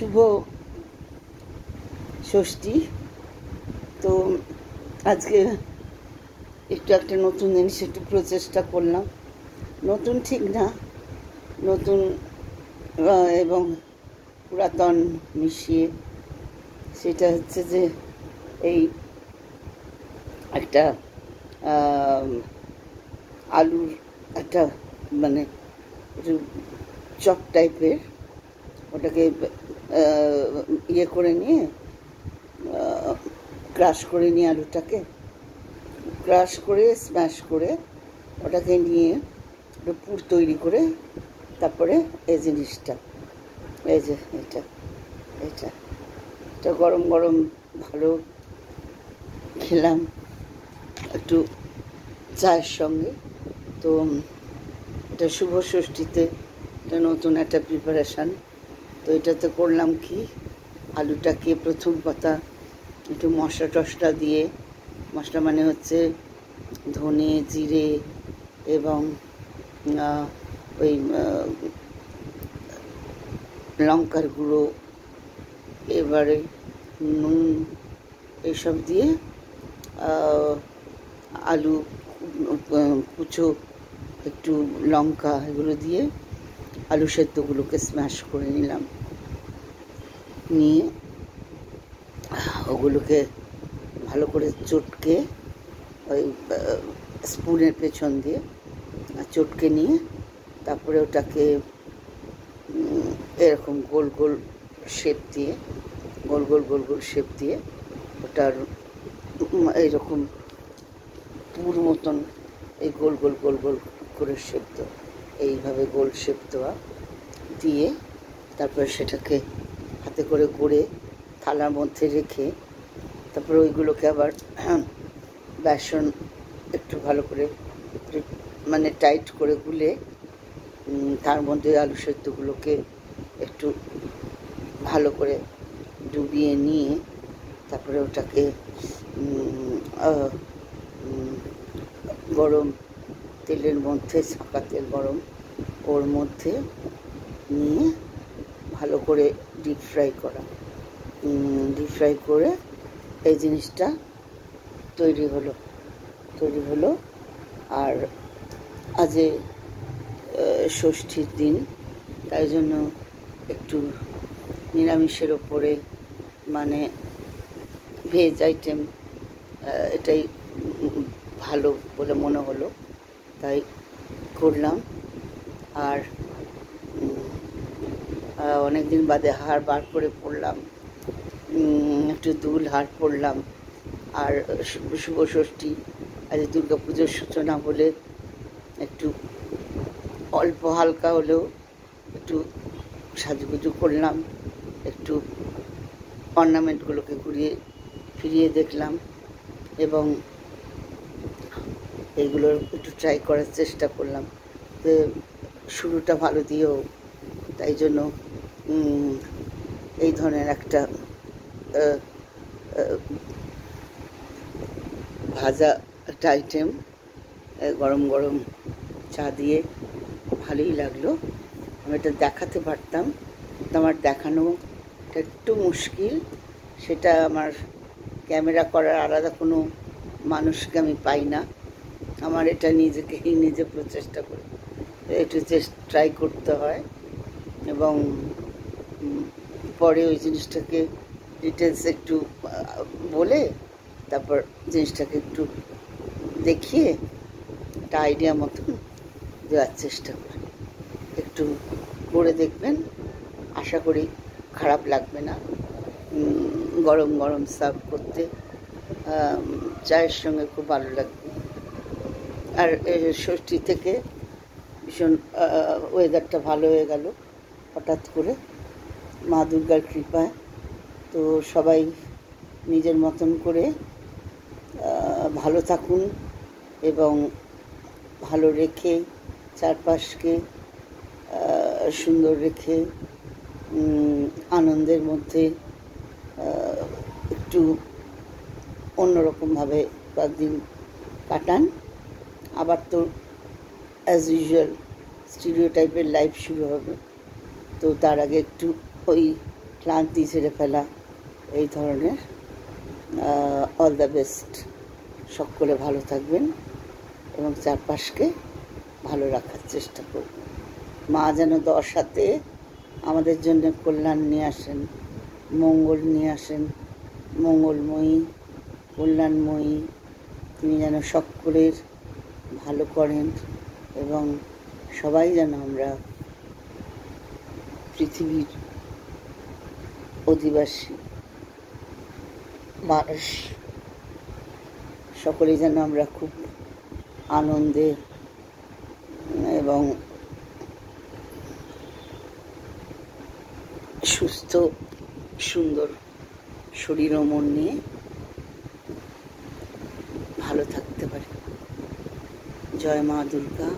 শুভ ষষ্ঠী। তো আজকে একটু একটা নতুন জিনিস একটু প্রচেষ্টা করলাম। নতুন ঠিক না, নতুন এবং পুরাতন মিশিয়ে। সেটা হচ্ছে যে এই একটা আলুর একটা মানে একটু চপ টাইপের, ওটাকে ইয়ে করে নিয়ে ক্রাশ করে নিয়ে আলুটাকে ক্রাশ করে স্ম্যাশ করে ওটাকে নিয়ে একটা পুর তৈরি করে তারপরে এই জিনিসটা, এই যে এটা এটা এটা গরম গরম ভালো খেলাম একটু চায়ের সঙ্গে। তো এটা শুভ ষষ্ঠীতে এটা নতুন একটা প্রিপারেশান। তো এটাতে করলাম কি, আলুটাকে প্রথম কথা একটু মশলা টশলা দিয়ে, মশলা মানে হচ্ছে ধনে জিরে এবং ওই লঙ্কার গুঁড়ো, এবারে নুন, এইসব দিয়ে আলু কুচো, একটু লঙ্কা, এগুলো দিয়ে আলু সেদ্ধগুলোকে স্ম্যাশ করে নিলাম। নিয়ে ওগুলোকে ভালো করে চটকে ওই স্পুনের পেছন দিয়ে চটকে নিয়ে তারপরে ওটাকে এরকম গোল গোল শেপ দিয়ে গোল গোল শেপ দিয়ে ওটার এইরকম পুর মতন এই গোল গোল করে শেপ দেওয়া, এইভাবে গোল শেপ দেওয়া দিয়ে তারপরে সেটাকে হাতে করে গড়ে থালার মধ্যে রেখে তারপরে ওইগুলোকে আবার বেসন একটু ভালো করে মানে টাইট করে গুলে তার মধ্যে আলু সেদ্ধগুলোকে একটু ভালো করে ডুবিয়ে নিয়ে তারপরে ওটাকে গরম তেলের মধ্যে, ছাঁকা তেল গরম, ওর মধ্যে নিয়ে ভালো করে ডিপ ফ্রাই করা, ডিপ ফ্রাই করে এই জিনিসটা তৈরি হলো। আর আজ ষষ্ঠীর দিন, তাই জন্য একটু নিরামিষের ওপরে মানে ভেজ আইটেম এটাই ভালো বলে মনে হলো, তাই করলাম। আর অনেক দিন বাদে হাড় বার করে পড়লাম, একটু দুল হাড় পড়লাম। আর শুভ ষষ্ঠী, আজ দুর্গা পুজোর সূচনা বলে একটু অল্প হালকা হলেও একটু সাজুগুজু করলাম, একটু অর্নামেন্টগুলোকে ঘুরিয়ে ফিরিয়ে দেখলাম এবং এইগুলোর একটু ট্রাই করার চেষ্টা করলাম যে শুরুটা ভালো দিয়েও। তাই জন্য এই ধরনের একটা ভাজা একটা আইটেম গরম গরম চা দিয়ে ভালোই লাগলো। আমি এটা দেখাতে পারতাম, কিন্তু আমার দেখানোটা একটু মুশকিল। সেটা আমার ক্যামেরা করার আলাদা কোনো মানুষকে আমি পাই না। আমার এটা নিজে প্রচেষ্টা করি, একটু ট্রাই করতে হয় এবং পরে ওই জিনিসটাকে ডিটেলস একটু বলে তারপর জিনিসটাকে একটু দেখিয়ে একটা আইডিয়া মতন দেওয়ার চেষ্টা করি। একটু করে দেখবেন, আশা করি খারাপ লাগবে না। গরম গরম সার্ভ করতে চায়ের সঙ্গে খুব ভালো লাগবে। আর ষষ্ঠী থেকে ভীষণ ওয়েদারটা ভালো হয়ে গেল হঠাৎ করে মা দুর্গার কৃপায়। তো সবাই নিজের মতন করে ভালো থাকুন এবং ভালো রেখে চারপাশকে সুন্দর রেখে আনন্দের মধ্যে একটু অন্যরকমভাবে কয়েকদিন কাটান। আবার তো অ্যাজ ইউজুয়াল স্টিরিও টাইপের লাইফ শুরু হবে। তো তার আগে একটু ওই ক্লান্তি ছেড়ে ফেলা, এই ধরনের। All the best. সকলে ভালো থাকবেন এবং চারপাশকে ভালো রাখার চেষ্টা করবেন। মা যেন দশাতে আমাদের জন্য কল্যাণ নিয়ে আসেন, মঙ্গল নিয়ে আসেন। মঙ্গলময়ী, কল্যাণময়ী, তিনি যেন সকলের ভালো করেন এবং সবাই যেন আমরা পৃথিবীর অধিবাসী মানুষ সকলে যেন আমরা খুব আনন্দে এবং সুস্থ সুন্দর শরীর ও মন নিয়ে ভালো থাকতে পারি। জয় মা দুর্গা।